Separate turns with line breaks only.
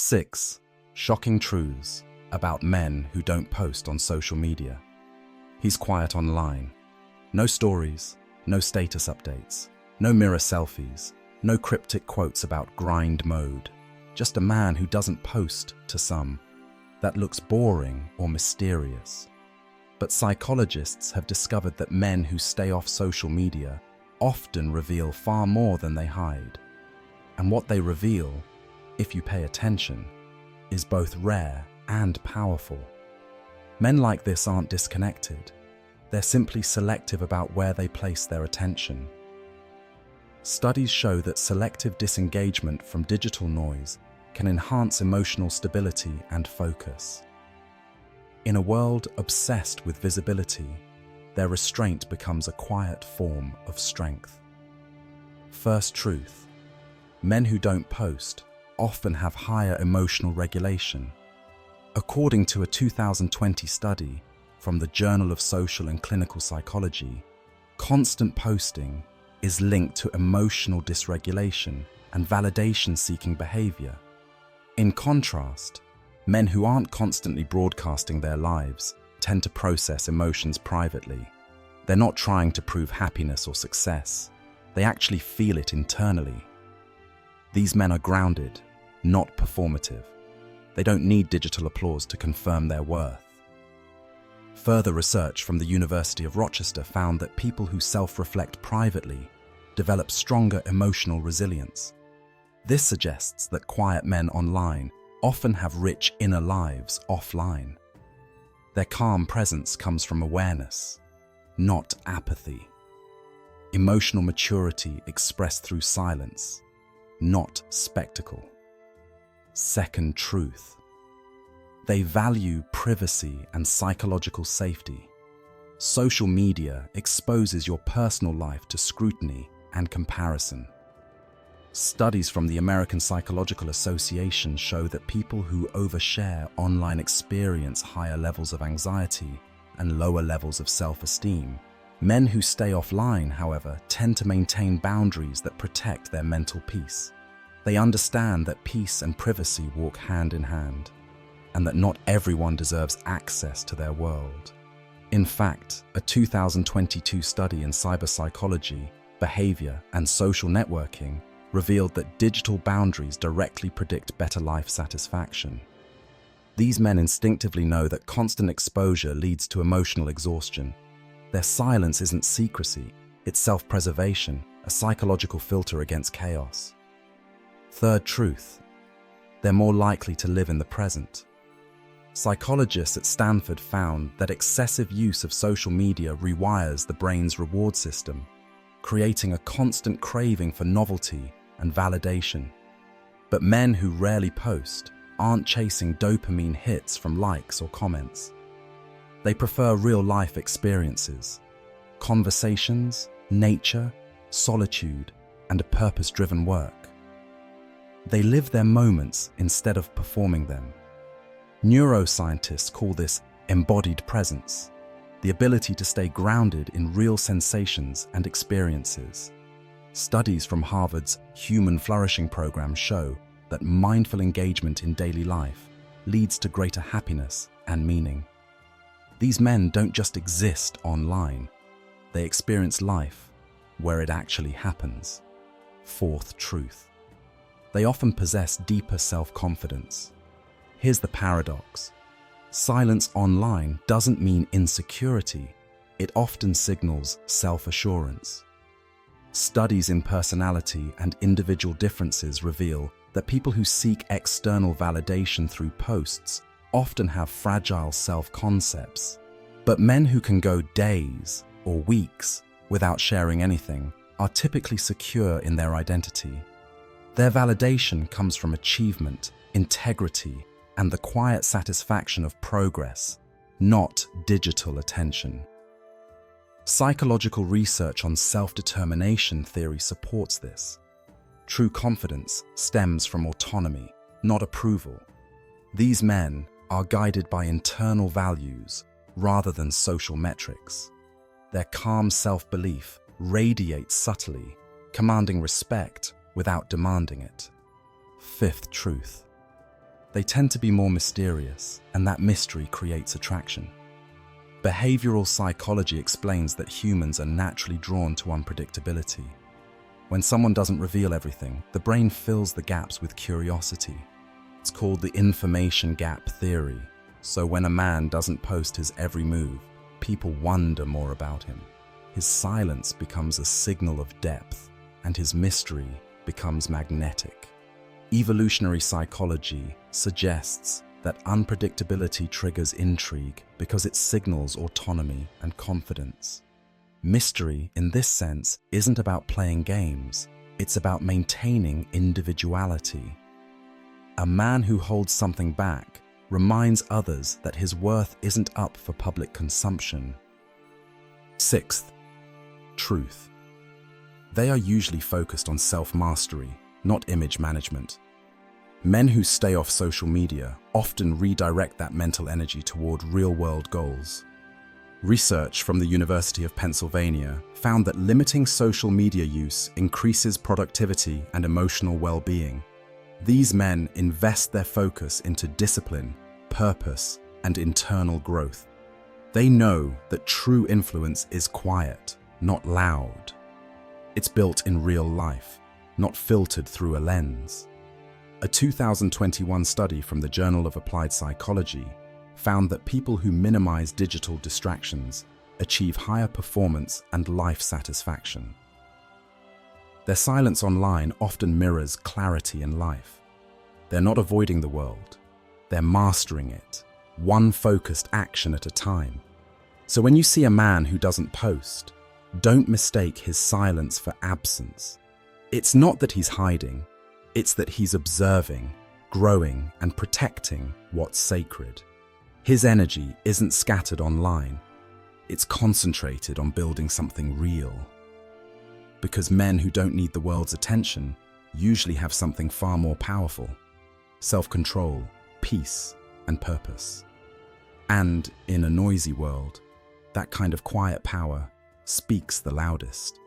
6. Shocking truths about men who don't post on social media. He's quiet online. No stories, no status updates, no mirror selfies, no cryptic quotes about grind mode. Just a man who doesn't post to some. That looks boring or mysterious. But psychologists have discovered that men who stay off social media often reveal far more than they hide. And what they reveal, if you pay attention, is both rare and powerful. Men like this aren't disconnected. They're simply selective about where they place their attention. Studies show that selective disengagement from digital noise can enhance emotional stability and focus. In a world obsessed with visibility, their restraint becomes a quiet form of strength. First truth: men who don't post often have higher emotional regulation. According to a 2020 study from the Journal of Social and Clinical Psychology, constant posting is linked to emotional dysregulation and validation-seeking behavior. In contrast, men who aren't constantly broadcasting their lives tend to process emotions privately. They're not trying to prove happiness or success. They actually feel it internally. These men are grounded, not performative. They don't need digital applause to confirm their worth. Further research from the University of Rochester found that people who self-reflect privately develop stronger emotional resilience. This suggests that quiet men online often have rich inner lives offline. Their calm presence comes from awareness, not apathy. Emotional maturity expressed through silence, not spectacle. Second truth: they value privacy and psychological safety. Social media exposes your personal life to scrutiny and comparison. Studies from the American Psychological Association show that people who overshare online experience higher levels of anxiety and lower levels of self-esteem. Men who stay offline, however, tend to maintain boundaries that protect their mental peace. They understand that peace and privacy walk hand in hand, and that not everyone deserves access to their world. In fact, a 2022 study in cyberpsychology, behavior, and social networking revealed that digital boundaries directly predict better life satisfaction. These men instinctively know that constant exposure leads to emotional exhaustion. Their silence isn't secrecy, it's self-preservation, a psychological filter against chaos. Third truth: they're more likely to live in the present. Psychologists at Stanford found that excessive use of social media rewires the brain's reward system, creating a constant craving for novelty and validation. But men who rarely post aren't chasing dopamine hits from likes or comments. They prefer real-life experiences, conversations, nature, solitude, and a purpose-driven work. They live their moments instead of performing them. Neuroscientists call this embodied presence, the ability to stay grounded in real sensations and experiences. Studies from Harvard's Human Flourishing program show that mindful engagement in daily life leads to greater happiness and meaning. These men don't just exist online, they experience life where it actually happens. Fourth truth: they often possess deeper self-confidence. Here's the paradox: silence online doesn't mean insecurity, it often signals self-assurance. Studies in personality and individual differences reveal that people who seek external validation through posts often have fragile self-concepts. But men who can go days or weeks without sharing anything are typically secure in their identity. Their validation comes from achievement, integrity, and the quiet satisfaction of progress, not digital attention. Psychological research on self-determination theory supports this. True confidence stems from autonomy, not approval. These men are guided by internal values rather than social metrics. Their calm self-belief radiates subtly, commanding respect without demanding it. Fifth truth: they tend to be more mysterious, and that mystery creates attraction. Behavioral psychology explains that humans are naturally drawn to unpredictability. When someone doesn't reveal everything, the brain fills the gaps with curiosity. It's called the information gap theory. So when a man doesn't post his every move, people wonder more about him. His silence becomes a signal of depth, and his mystery becomes magnetic. Evolutionary psychology suggests that unpredictability triggers intrigue because it signals autonomy and confidence. Mystery, in this sense, isn't about playing games, it's about maintaining individuality. A man who holds something back reminds others that his worth isn't up for public consumption. Sixth, truth. They are usually focused on self-mastery, not image management. Men who stay off social media often redirect that mental energy toward real-world goals. Research from the University of Pennsylvania found that limiting social media use increases productivity and emotional well-being. These men invest their focus into discipline, purpose, and internal growth. They know that true influence is quiet, not loud. It's built in real life, not filtered through a lens. A 2021 study from the Journal of Applied Psychology found that people who minimize digital distractions achieve higher performance and life satisfaction. Their silence online often mirrors clarity in life. They're not avoiding the world, they're mastering it, one focused action at a time. So when you see a man who doesn't post, don't mistake his silence for absence. It's not that he's hiding, it's that he's observing, growing, and protecting what's sacred. His energy isn't scattered online, it's concentrated on building something real. Because men who don't need the world's attention usually have something far more powerful: self-control, peace, and purpose. And in a noisy world, that kind of quiet power speaks the loudest.